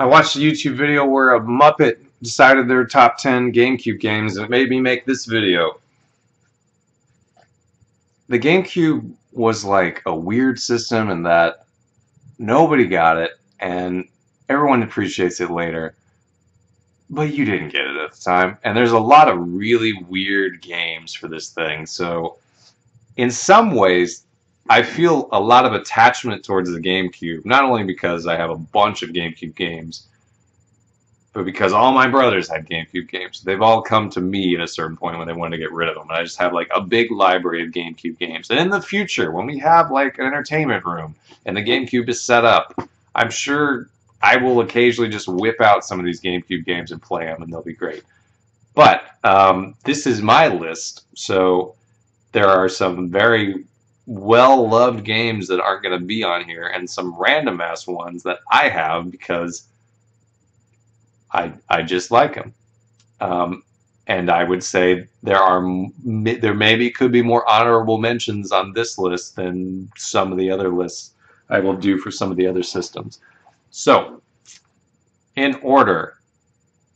I watched a YouTube video where a Muppet decided their top 10 GameCube games, and it made me make this video. The GameCube was like a weird system in that nobody got it, and everyone appreciates it later. But you didn't get it at the time. And there's a lot of really weird games for this thing. So in some ways, I feel a lot of attachment towards the GameCube. Not only because I have a bunch of GameCube games, but because all my brothers had GameCube games. They've all come to me at a certain point when they wanted to get rid of them. And I just have like a big library of GameCube games. And in the future, when we have like an entertainment room and the GameCube is set up, I'm sure I will occasionally just whip out some of these GameCube games and play them, and they'll be great. But this is my list, so there are some very well-loved games that aren't going to be on here, and some random-ass ones that I have because I just like them. And I would say there maybe could be more honorable mentions on this list than some of the other lists I will do for some of the other systems. So, in order,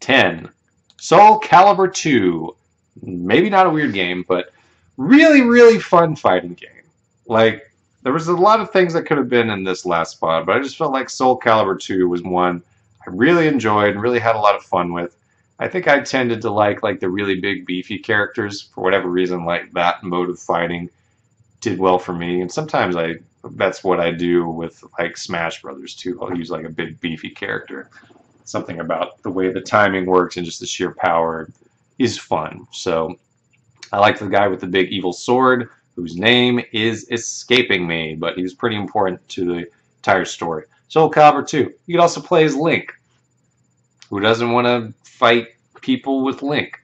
10, Soul Calibur 2. Maybe not a weird game, but really, really fun fighting game. Like, there was a lot of things that could have been in this last spot, but I just felt like Soul Calibur 2 was one I really enjoyed and really had a lot of fun with. I think I tended to like the really big, beefy characters. For whatever reason, like that mode of fighting did well for me, and sometimes that's what I do with like Smash Brothers too. I'll use like a big beefy character. Something about the way the timing works and just the sheer power is fun. So I like the guy with the big evil sword, whose name is escaping me, but he was pretty important to the entire story. Soul Calibur 2. You could also play as Link. Who doesn't want to fight people with Link?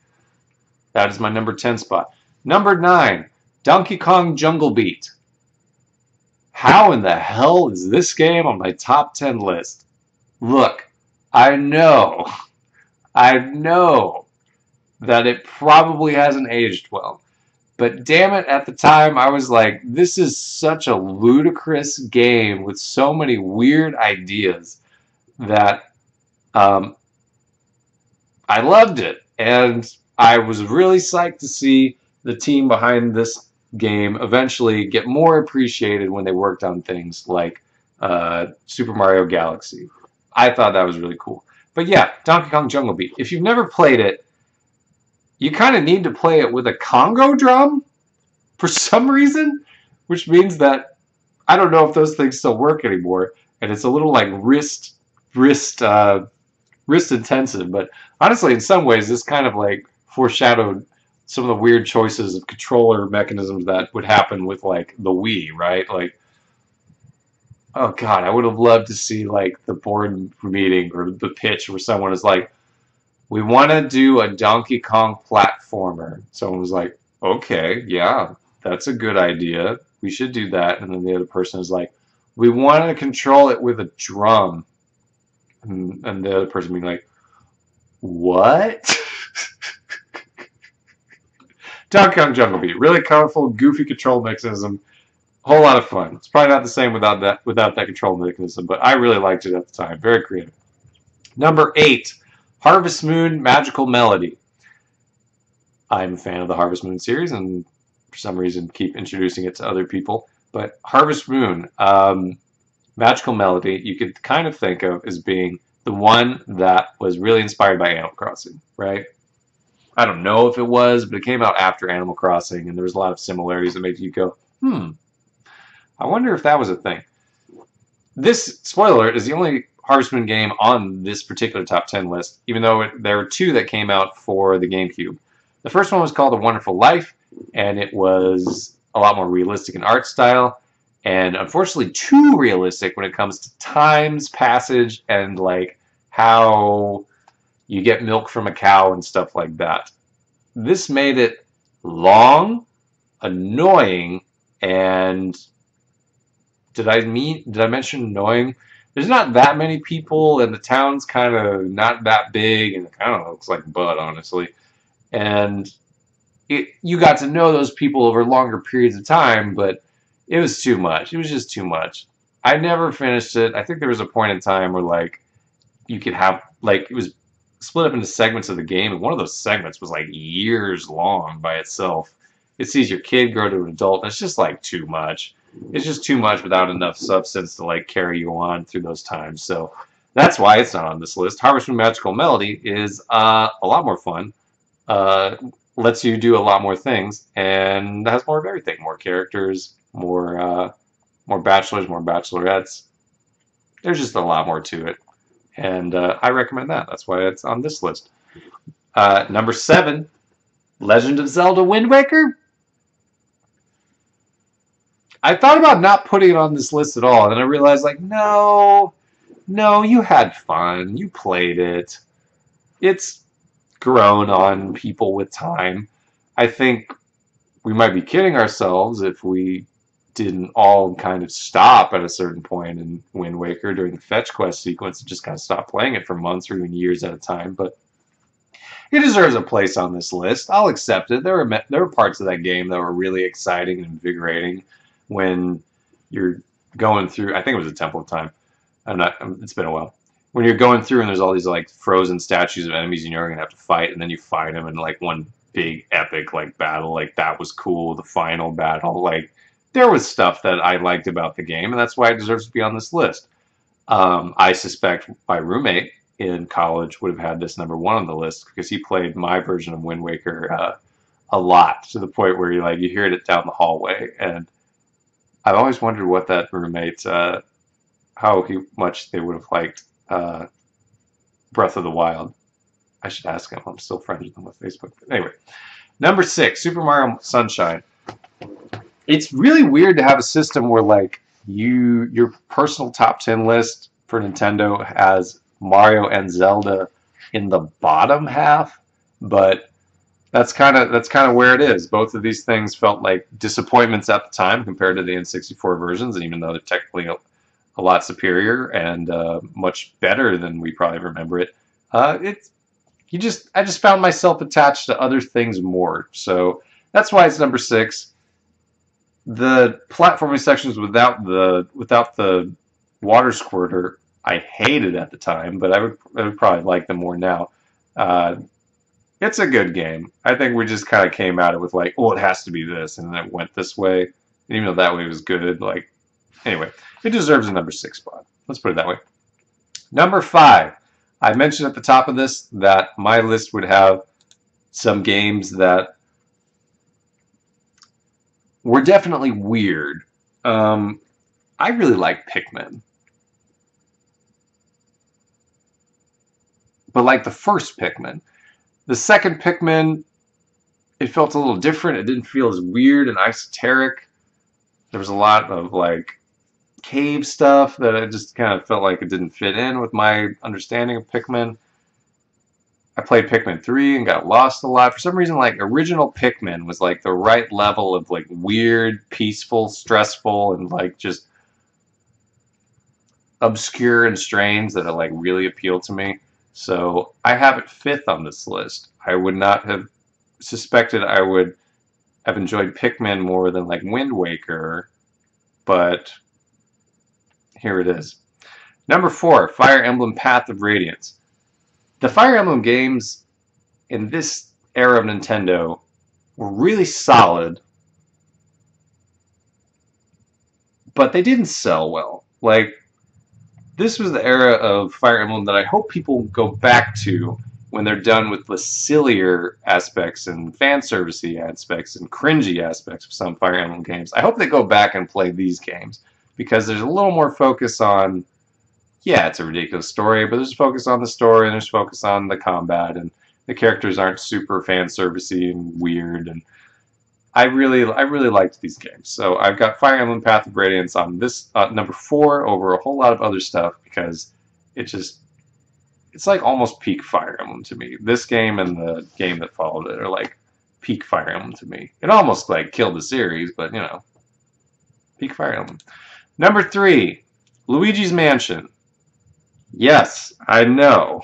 That is my number 10 spot. Number 9, Donkey Kong Jungle Beat. How in the hell is this game on my top 10 list? Look, I know that it probably hasn't aged well. But damn it, at the time I was like, this is such a ludicrous game with so many weird ideas that I loved it. And I was really psyched to see the team behind this game eventually get more appreciated when they worked on things like Super Mario Galaxy. I thought that was really cool. But yeah, Donkey Kong Jungle Beat. If you've never played it, you kind of need to play it with a Congo drum for some reason, which means that I don't know if those things still work anymore, and it's a little like wrist intensive. But honestly, in some ways, this kind of like foreshadowed some of the weird choices of controller mechanisms that would happen with like the Wii, right? Like, oh god, I would have loved to see like the board meeting or the pitch where someone is like, we want to do a Donkey Kong platformer. Someone was like, okay, yeah, that's a good idea. We should do that. And then the other person is like, we want to control it with a drum. And the other person being like, what? Donkey Kong Jungle Beat. Really colorful, goofy control mechanism. Whole lot of fun. It's probably not the same without that control mechanism, but I really liked it at the time. Very creative. Number 8, Harvest Moon Magical Melody. I'm a fan of the Harvest Moon series, and for some reason keep introducing it to other people. But Harvest Moon, Magical Melody, you could kind of think of as being the one that was really inspired by Animal Crossing, right? I don't know if it was, but it came out after Animal Crossing, and there was a lot of similarities that made you go, I wonder if that was a thing. This, spoiler alert, is the only Harvest Moon game on this particular top 10 list, even though there were 2 that came out for the GameCube. The first one was called A Wonderful Life, and it was a lot more realistic in art style, and unfortunately too realistic when it comes to time's passage and like how you get milk from a cow and stuff like that. This made it long, annoying, and did I mention annoying? There's not that many people, and the town's kind of not that big, and it kind of looks like Bud, honestly. And you got to know those people over longer periods of time, but it was too much. It was just too much. I never finished it. I think there was a point in time where, like, you could have, like, it was split up into segments of the game, and one of those segments was like years long by itself. It sees your kid grow to an adult, and it's just like too much. It's just too much without enough substance to like carry you on through those times. So that's why it's not on this list. Harvest Moon Magical Melody is a lot more fun. Uh, Lets you do a lot more things, and has more of everything. More characters, more bachelors, more bachelorettes. There's just a lot more to it. And I recommend that. That's why it's on this list. Number 7, Legend of Zelda Wind Waker. I thought about not putting it on this list at all, and then I realized, like, no, you had fun. You played it. It's grown on people with time. I think we might be kidding ourselves if we didn't all kind of stop at a certain point in Wind Waker during the fetch quest sequence and just kind of stop playing it for months or even years at a time. But it deserves a place on this list. I'll accept it. There were parts of that game that were really exciting and invigorating when you're going through. I think it was a Temple of Time. It's been a while. When you're going through and there's all these like frozen statues of enemies and you're gonna have to fight, and then you fight them in like one big epic like battle. Like that was cool. The final battle, like. There was stuff that I liked about the game, and that's why it deserves to be on this list. I suspect my roommate in college would have had this number 1 on the list because he played my version of Wind Waker a lot, to the point where you hear it down the hallway. And I've always wondered what that roommate, how much they would have liked Breath of the Wild. I should ask him. I'm still friends with him on Facebook. But anyway, number 6, Super Mario Sunshine. It's really weird to have a system where like your personal top 10 list for Nintendo has Mario and Zelda in the bottom half, but that's kind of where it is. Both of these things felt like disappointments at the time compared to the N64 versions, and even though they're technically a lot superior and much better than we probably remember it, I just found myself attached to other things more. So that's why it's number 6. The platforming sections without the water squirter, I hated at the time, but I would probably like them more now. It's a good game. I think we just kind of came at it with like, oh, it has to be this, and then it went this way. And even though that way was good, like, anyway, it deserves a number 6 spot. Let's put it that way. Number 5. I mentioned at the top of this that my list would have some games that were definitely weird. I really like Pikmin. But like the first Pikmin. The second Pikmin, it felt a little different. It didn't feel as weird and esoteric. There was a lot of like cave stuff that I just kind of felt like it didn't fit in with my understanding of Pikmin. I played Pikmin 3 and got lost a lot. For some reason, like, original Pikmin was, like, the right level of, like, weird, peaceful, stressful, and, like, just obscure and strange that, like, really appealed to me. So I have it 5th on this list. I would not have suspected I would have enjoyed Pikmin more than, like, Wind Waker, but here it is. Number 4, Fire Emblem Path of Radiance. The Fire Emblem games in this era of Nintendo were really solid, but they didn't sell well. Like, this was the era of Fire Emblem that I hope people go back to when they're done with the sillier aspects and fan servicey aspects and cringy aspects of some Fire Emblem games. I hope they go back and play these games because there's a little more focus on, yeah, it's a ridiculous story, but there's focus on the story and there's focus on the combat, and the characters aren't super fan servicey and weird, and I really liked these games. So I've got Fire Emblem Path of Radiance on this number 4 over a whole lot of other stuff because it's like almost peak Fire Emblem to me. This game and the game that followed it are like peak Fire Emblem to me. It almost like killed the series, but you know, peak Fire Emblem. Number 3, Luigi's Mansion. Yes, I know.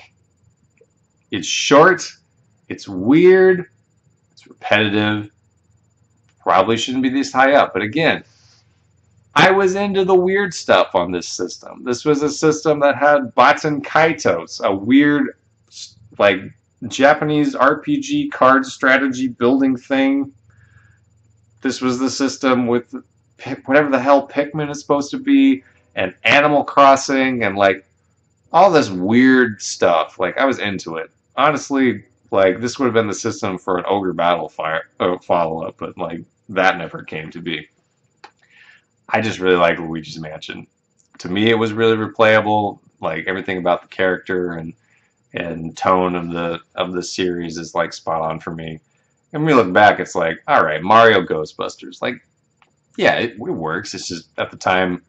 It's short, it's weird, it's repetitive, probably shouldn't be this high up. But again, I was into the weird stuff on this system. This was a system that had Baten Kaitos, a weird, like, Japanese RPG card strategy building thing. This was the system with whatever the hell Pikmin is supposed to be, and Animal Crossing, and like all this weird stuff. Like, I was into it. Honestly, like, this would have been the system for an Ogre Battle follow-up, but like that never came to be. I just really like Luigi's Mansion. To me, it was really replayable. Like, everything about the character and tone of the series is like spot on for me. And when we look back, it's like, all right, Mario Ghostbusters. Like, yeah, it works. It's just at the time,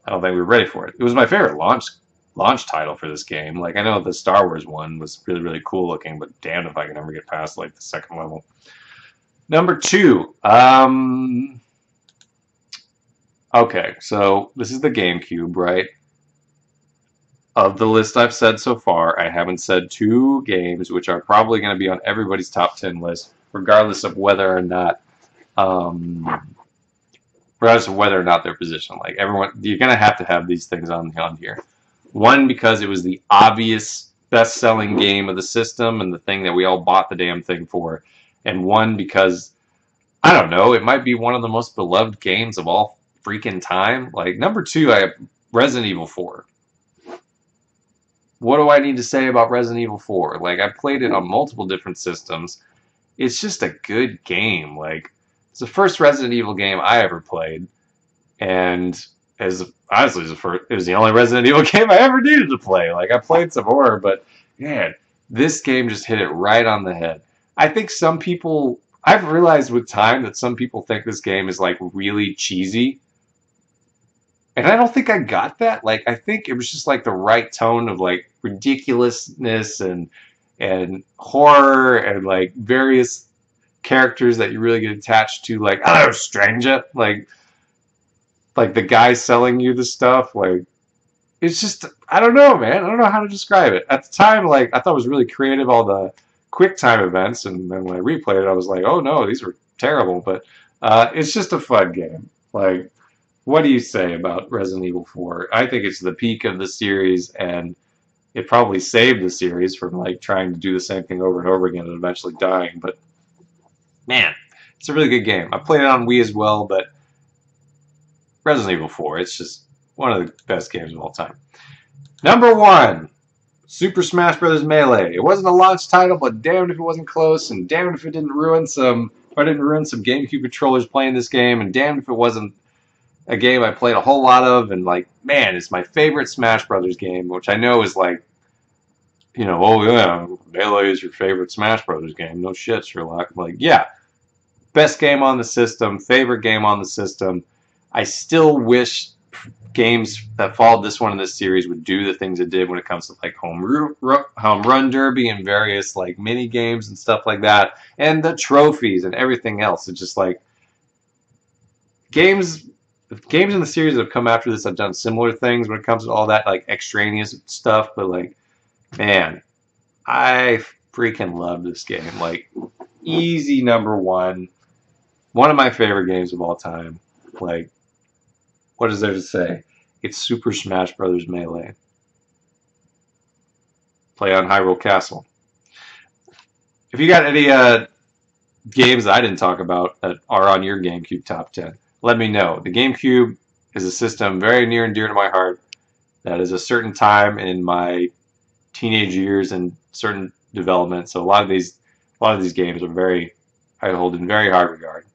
I don't think we were ready for it. It was my favorite launch title for this game. Like, I know the Star Wars one was really, really cool looking, but damn if I can ever get past like the second level. Number 2. Okay, so this is the GameCube, right? Of the list I've said so far, I haven't said 2 games, which are probably going to be on everybody's top 10 list, regardless of whether or not, their position. Like, everyone, you're going to have these things on here. One, because it was the obvious best-selling game of the system and the thing that we all bought the damn thing for. And one, because, I don't know, it might be one of the most beloved games of all freaking time. Like, number 2, I have Resident Evil 4. What do I need to say about Resident Evil 4? Like, I played it on multiple different systems. It's just a good game. Like, it's the first Resident Evil game I ever played, and honestly, it was the only Resident Evil game I ever needed to play. Like, I played some horror, but man, this game just hit it right on the head. I think some people, I've realized with time that some people think this game is like really cheesy. And I don't think I got that. Like, I think it was just like the right tone of like ridiculousness and horror and like various characters that you really get attached to. Like, I don't know, stranger. Like the guy selling you the stuff. Like, it's just, I don't know, man. I don't know how to describe it. At the time, like, I thought it was really creative, all the quick time events, and then when I replayed it, I was like, oh no, these were terrible. But it's just a fun game. Like, what do you say about Resident Evil 4? I think it's the peak of the series, and it probably saved the series from like trying to do the same thing over and over again and eventually dying. But man, it's a really good game. I played it on Wii as well, but Resident Evil 4, it's just one of the best games of all time. Number 1, Super Smash Bros. Melee. It wasn't a launch title, but damned if it wasn't close, and damned if it didn't ruin some GameCube controllers playing this game, and damned if it wasn't a game I played a whole lot of, and like, man, it's my favorite Smash Brothers game, which I know is like, you know, oh yeah, Melee is your favorite Smash Brothers game. No shit, Sherlock. Like, yeah, best game on the system, favorite game on the system. I still wish games that followed this one in this series would do the things it did when it comes to like home run derby and various like mini games and stuff like that, and the trophies and everything else. It's just like games in the series that have come after this have done similar things when it comes to all that like extraneous stuff, but like, man, I freaking love this game. Like, easy number 1. One of my favorite games of all time. Like, what is there to say? It's Super Smash Bros. Melee. Play on Hyrule Castle. If you got any games that I didn't talk about that are on your GameCube top 10, let me know. The GameCube is a system very near and dear to my heart. That is a certain time in my teenage years and certain development. So a lot of these games are I hold in very high regard.